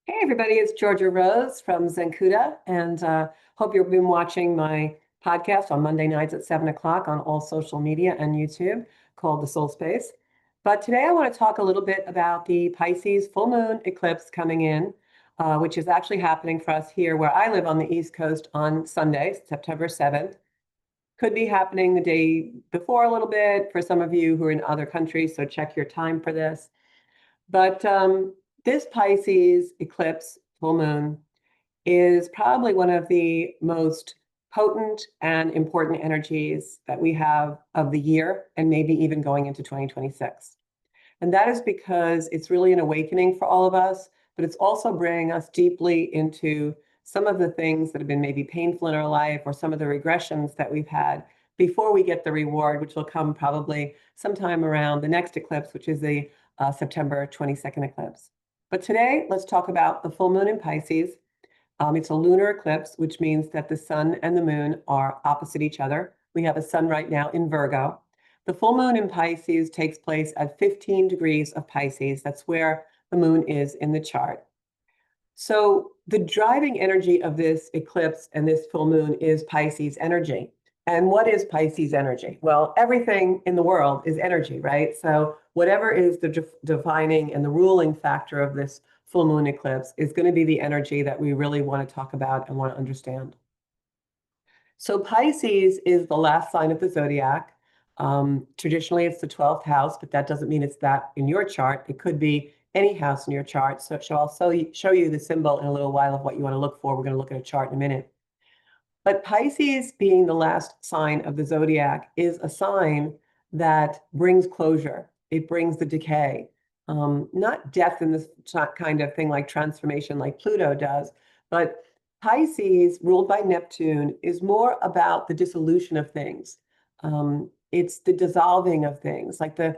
Hey everybody, it's Georgia Rose from Zencuda, and hope you've been watching my podcast on Monday nights at 7 o'clock on all social media and YouTube called The Soul Space. But today I want to talk a little bit about the Pisces full moon eclipse coming in, which is actually happening for us here where I live on the East Coast on Sunday, September 7th. Could be happening the day before a little bit for some of you who are in other countries, so check your time for this. But this Pisces eclipse, full moon, is probably one of the most potent and important energies that we have of the year, and maybe even going into 2026. And that is because it's really an awakening for all of us, but it's also bringing us deeply into some of the things that have been maybe painful in our life or some of the regressions that we've had before we get the reward, which will come probably sometime around the next eclipse, which is the September 22nd eclipse. But today, let's talk about the full moon in Pisces. It's a lunar eclipse, which means that the sun and the moon are opposite each other. We have a sun right now in Virgo. The full moon in Pisces takes place at 15 degrees of Pisces. That's where the moon is in the chart. So the driving energy of this eclipse and this full moon is Pisces energy. And what is Pisces energy? Well, everything in the world is energy, right? So whatever is the defining and the ruling factor of this full moon eclipse is going to be the energy that we really want to talk about and want to understand. So Pisces is the last sign of the zodiac. Traditionally, it's the 12th house, but that doesn't mean it's that in your chart. It could be any house in your chart. So I'll show you the symbol in a little while of what you want to look for. We're going to look at a chart in a minute. But Pisces, being the last sign of the zodiac, is a sign that brings closure. It brings the decay, not death in this kind of thing like transformation like Pluto does, but Pisces, ruled by Neptune, is more about the dissolution of things. It's the dissolving of things, like the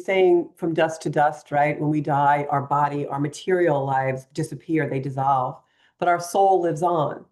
saying from dust to dust, right? When we die, our body, our material lives disappear, they dissolve, but our soul lives on.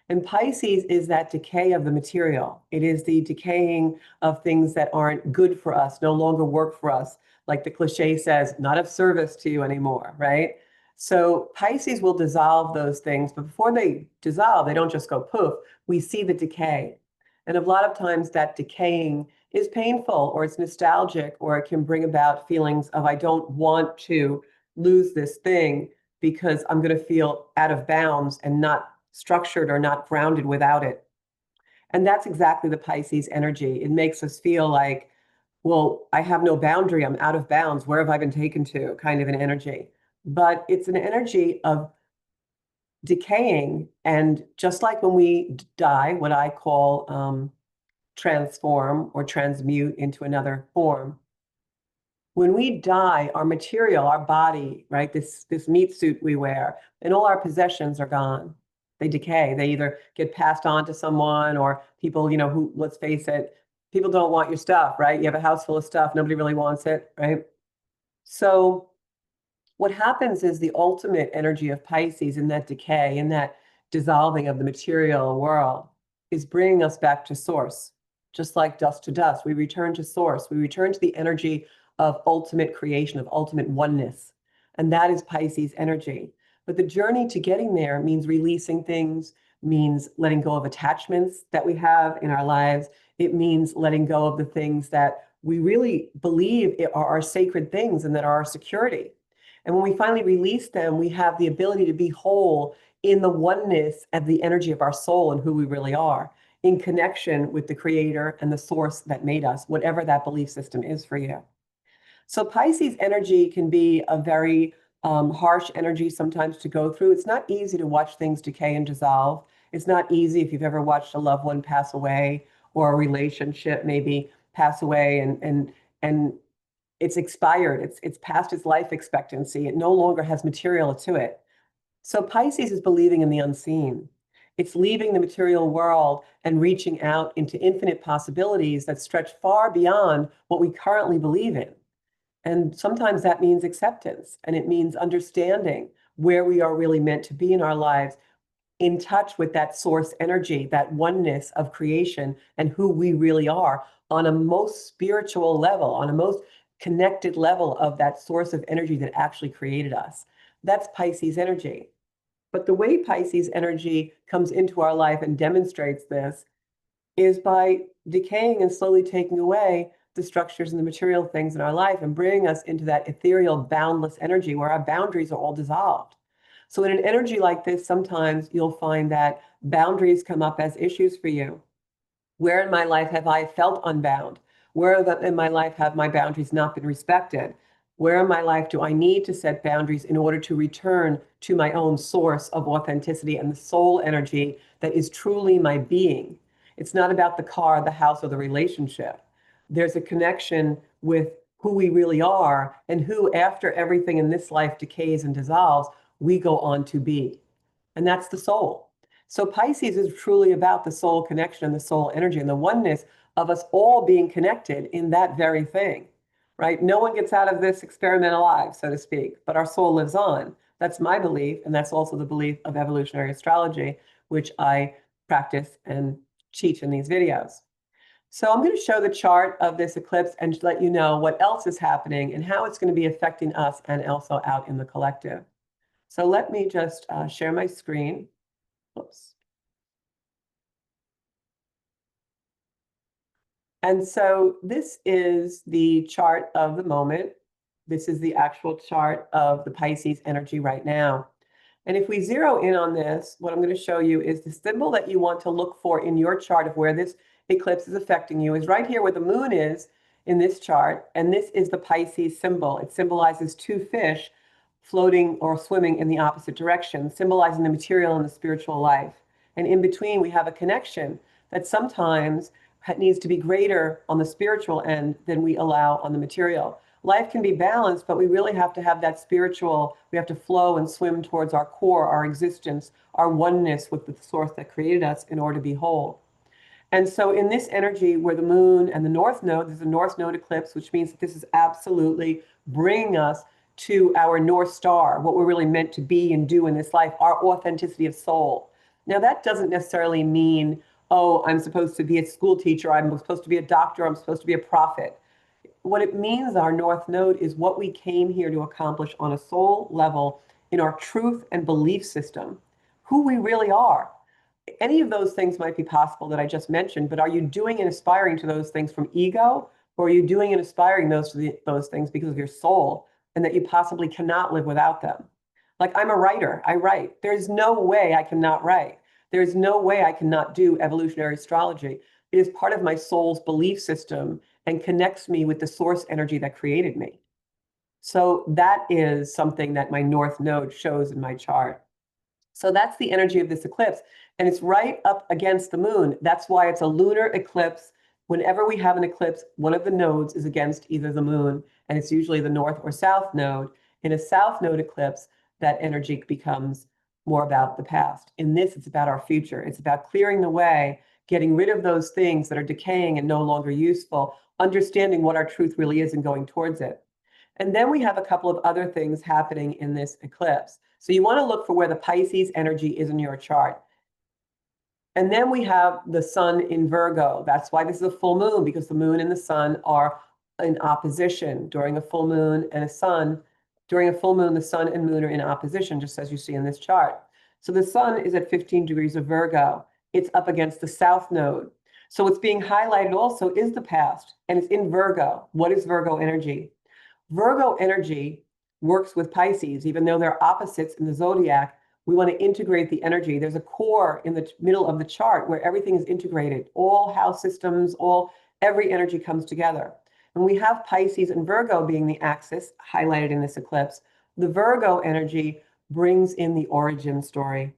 And Pisces is that decay of the material. It is the decaying of things that aren't good for us, no longer work for us. Like the cliche says, not of service to you anymore, right? So Pisces will dissolve those things, but before they dissolve, they don't just go poof. We see the decay. And a lot of times that decaying is painful or it's nostalgic or it can bring about feelings of, I don't want to lose this thing because I'm going to feel out of bounds and not structured or not grounded without it. And that's exactly the Pisces energy. It makes us feel like, well, I have no boundary. I'm out of bounds. Where have I been taken to? Kind of an energy. But it's an energy of decaying. And just like when we die, what I call transform or transmute into another form, when we die, our material, our body, right, this meat suit we wear, and all our possessions are gone. They decay. They either get passed on to someone or people, who, let's face it, people don't want your stuff, right? You have a house full of stuff, nobody really wants it, right? So what happens is the ultimate energy of Pisces in that decay, in that dissolving of the material world, is bringing us back to source. Just like dust to dust, we return to source. We return to the energy of ultimate creation, of ultimate oneness. And that is Pisces energy. But the journey to getting there means releasing things, means letting go of attachments that we have in our lives. It means letting go of the things that we really believe are our sacred things and that are our security. And when we finally release them, we have the ability to be whole in the oneness of the energy of our soul and who we really are, in connection with the creator and the source that made us, whatever that belief system is for you. So Pisces energy can be a very harsh energy sometimes to go through. It's not easy to watch things decay and dissolve. It's not easy if you've ever watched a loved one pass away or a relationship maybe pass away and it's expired. It's past its life expectancy. It no longer has material to it. So Pisces is believing in the unseen. It's leaving the material world and reaching out into infinite possibilities that stretch far beyond what we currently believe in. And sometimes that means acceptance and it means understanding where we are really meant to be in our lives, in touch with that source energy, that oneness of creation and who we really are on a most spiritual level, on a most connected level of that source of energy that actually created us. That's Pisces energy. But the way Pisces energy comes into our life and demonstrates this is by decaying and slowly taking away the structures and the material things in our life and bringing us into that ethereal, boundless energy where our boundaries are all dissolved. So in an energy like this, sometimes you'll find that boundaries come up as issues for you. Where in my life have I felt unbound? Where in my life have my boundaries not been respected? Where in my life do I need to set boundaries in order to return to my own source of authenticity and the soul energy that is truly my being? It's not about the car, the house, or the relationship. There's a connection with who we really are and who, after everything in this life decays and dissolves, we go on to be. And that's the soul. So Pisces is truly about the soul connection and the soul energy and the oneness of us all being connected in that very thing, right? No one gets out of this experiment alive, so to speak, but our soul lives on. That's my belief, and that's also the belief of evolutionary astrology, which I practice and teach in these videos. So I'm going to show the chart of this eclipse and let you know what else is happening and how it's going to be affecting us and also out in the collective. So let me just share my screen. Oops. And so this is the chart of the moment. This is the actual chart of the Pisces energy right now. And if we zero in on this, what I'm going to show you is the symbol that you want to look for in your chart of where this eclipse is affecting you is right here where the moon is in this chart. And this is the Pisces symbol. It symbolizes two fish floating or swimming in the opposite direction, symbolizing the material and the spiritual life. And in between, we have a connection that sometimes needs to be greater on the spiritual end than we allow on the material. Life can be balanced, but we really have to have that spiritual, we have to flow and swim towards our core, our existence, our oneness with the source that created us in order to be whole. And so in this energy where the moon and the north node, there's a north node eclipse, which means that this is absolutely bringing us to our North Star, what we're really meant to be and do in this life, our authenticity of soul. Now, that doesn't necessarily mean, oh, I'm supposed to be a school teacher, I'm supposed to be a doctor, I'm supposed to be a prophet. What it means, our North Node, is what we came here to accomplish on a soul level in our truth and belief system, who we really are. Any of those things might be possible that I just mentioned, but are you doing and aspiring to those things from ego, or are you doing and aspiring those things because of your soul and that you possibly cannot live without them? Like, I'm a writer, I write. There's no way I cannot write. There's no way I cannot do evolutionary astrology. It is part of my soul's belief system and connects me with the source energy that created me. So that is something that my North Node shows in my chart. So that's the energy of this eclipse. And it's right up against the moon. That's why it's a lunar eclipse. Whenever we have an eclipse, one of the nodes is against either the moon, and it's usually the north or south node. In a south node eclipse, that energy becomes more about the past. In this, it's about our future. It's about clearing the way, getting rid of those things that are decaying and no longer useful, understanding what our truth really is and going towards it. And then we have a couple of other things happening in this eclipse. So you want to look for where the Pisces energy is in your chart. And then we have the sun in Virgo. That's why this is a full moon, because the moon and the sun are in opposition during a full moon and a sun. During a full moon, the sun and moon are in opposition, just as you see in this chart. So the sun is at 15 degrees of Virgo. It's up against the south node. So what's being highlighted also is the past, and it's in Virgo. What is Virgo energy? Virgo energy works with Pisces, even though they're opposites in the zodiac. We want to integrate the energy. There's a core in the middle of the chart where everything is integrated. All house systems, every energy comes together. And we have Pisces and Virgo being the axis highlighted in this eclipse. The Virgo energy brings in the origin story.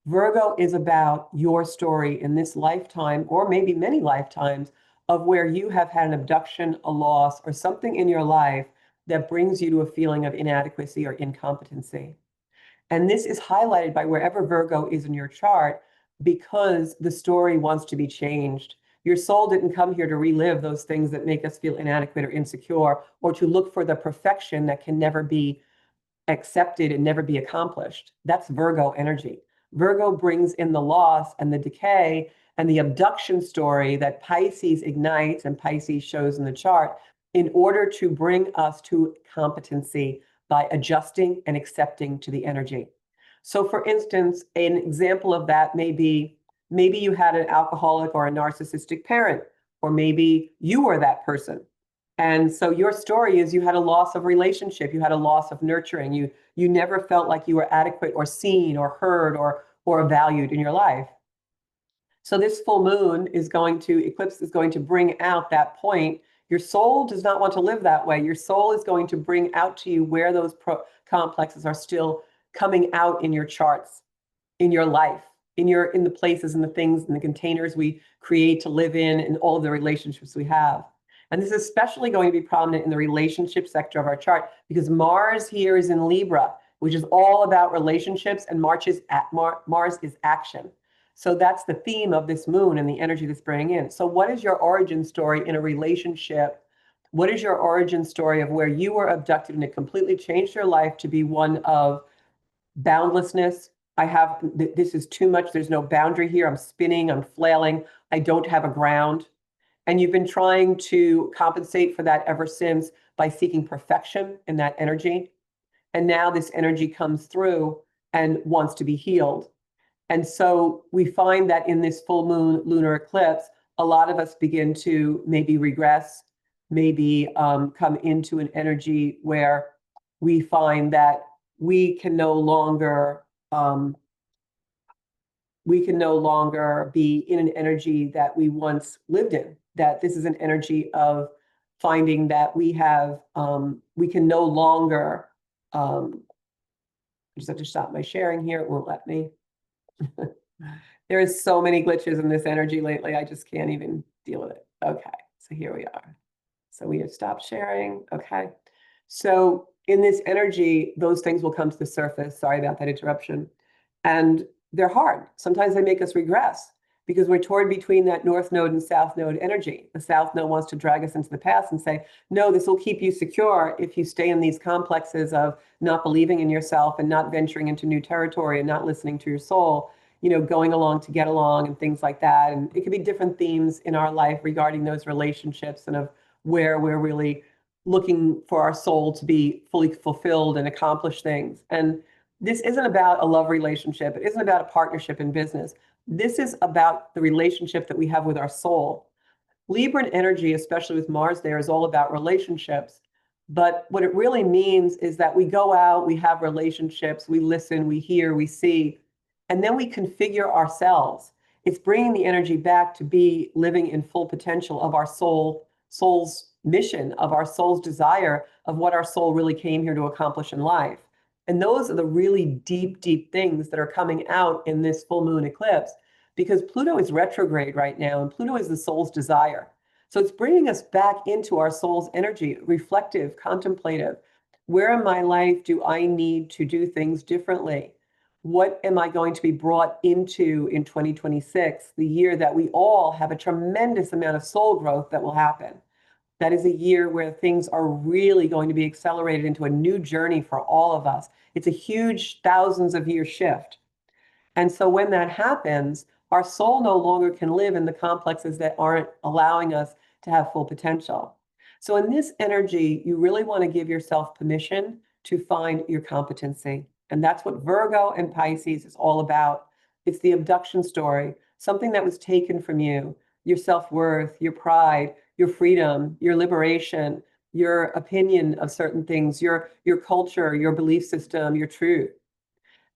Virgo is about your story in this lifetime, or maybe many lifetimes, of where you have had an abduction, a loss, or something in your life that brings you to a feeling of inadequacy or incompetency. And this is highlighted by wherever Virgo is in your chart because the story wants to be changed. Your soul didn't come here to relive those things that make us feel inadequate or insecure, or to look for the perfection that can never be accepted and never be accomplished. That's Virgo energy. Virgo brings in the loss and the decay and the abduction story that Pisces ignites and Pisces shows in the chart in order to bring us to competency, by adjusting and accepting to the energy. So for instance, an example of that may be maybe you had an alcoholic or a narcissistic parent, or maybe you were that person. And so your story is you had a loss of relationship, you had a loss of nurturing, you never felt like you were adequate or seen or heard or valued in your life. So this full moon eclipse is going to bring out that point. Your soul does not want to live that way. Your soul is going to bring out to you where those complexes are still coming out in your charts, in your life, in the places and the things and the containers we create to live in and all of the relationships we have. And this is especially going to be prominent in the relationship sector of our chart because Mars here is in Libra, which is all about relationships, and Mars is action. So that's the theme of this moon and the energy that's bringing in. So what is your origin story in a relationship? What is your origin story of where you were abducted and it completely changed your life to be one of boundlessness? This is too much. There's no boundary here. I'm spinning, I'm flailing. I don't have a ground. And you've been trying to compensate for that ever since by seeking perfection in that energy. And now this energy comes through and wants to be healed. And so we find that in this full moon lunar eclipse, a lot of us begin to maybe regress, maybe come into an energy where we find that we can no longer be in an energy that we once lived in. That this is an energy of finding that we can no longer. I just have to stop my sharing here. It won't let me. There is so many glitches in this energy lately. I just can't even deal with it. Okay, so here we are. So we have stopped sharing. Okay. So in this energy, those things will come to the surface. Sorry about that interruption. And they're hard. Sometimes they make us regress because we're torn between that north node and south node energy. The south node wants to drag us into the past and say, no, this will keep you secure if you stay in these complexes of not believing in yourself and not venturing into new territory and not listening to your soul, going along to get along and things like that. And it could be different themes in our life regarding those relationships and of where we're really looking for our soul to be fully fulfilled and accomplish things. And this isn't about a love relationship. It isn't about a partnership in business. This is about the relationship that we have with our soul. Libran energy, especially with Mars there, is all about relationships. But what it really means is that we go out, we have relationships, we listen, we hear, we see, and then we configure ourselves. It's bringing the energy back to be living in full potential of our soul's mission, of our soul's desire, of what our soul really came here to accomplish in life. And those are the really deep, deep things that are coming out in this full moon eclipse because Pluto is retrograde right now, and Pluto is the soul's desire. So it's bringing us back into our soul's energy, reflective, contemplative. Where in my life do I need to do things differently? What am I going to be brought into in 2026, the year that we all have a tremendous amount of soul growth that will happen? That is a year where things are really going to be accelerated into a new journey for all of us. It's a huge thousands of year shift. And so when that happens, our soul no longer can live in the complexes that aren't allowing us to have full potential. So in this energy, you really want to give yourself permission to find your competency. And that's what Virgo and Pisces is all about. It's the abduction story, something that was taken from you, your self-worth, your pride, your freedom, your liberation, your opinion of certain things, your culture, your belief system, your truth.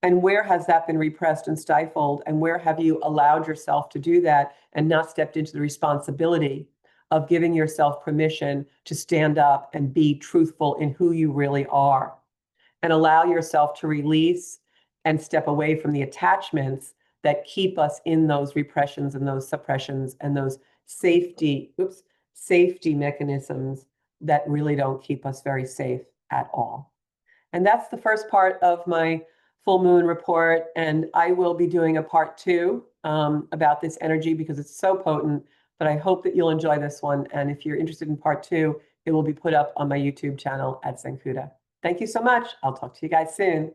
And where has that been repressed and stifled? And where have you allowed yourself to do that and not stepped into the responsibility of giving yourself permission to stand up and be truthful in who you really are? And allow yourself to release and step away from the attachments that keep us in those repressions and those suppressions and those safety mechanisms that really don't keep us very safe at all. And that's the first part of my full moon report. And I will be doing a part 2 about this energy because it's so potent. But I hope that you'll enjoy this one. And if you're interested in part 2, it will be put up on my YouTube channel at Zenkuda. Thank you so much. I'll talk to you guys soon.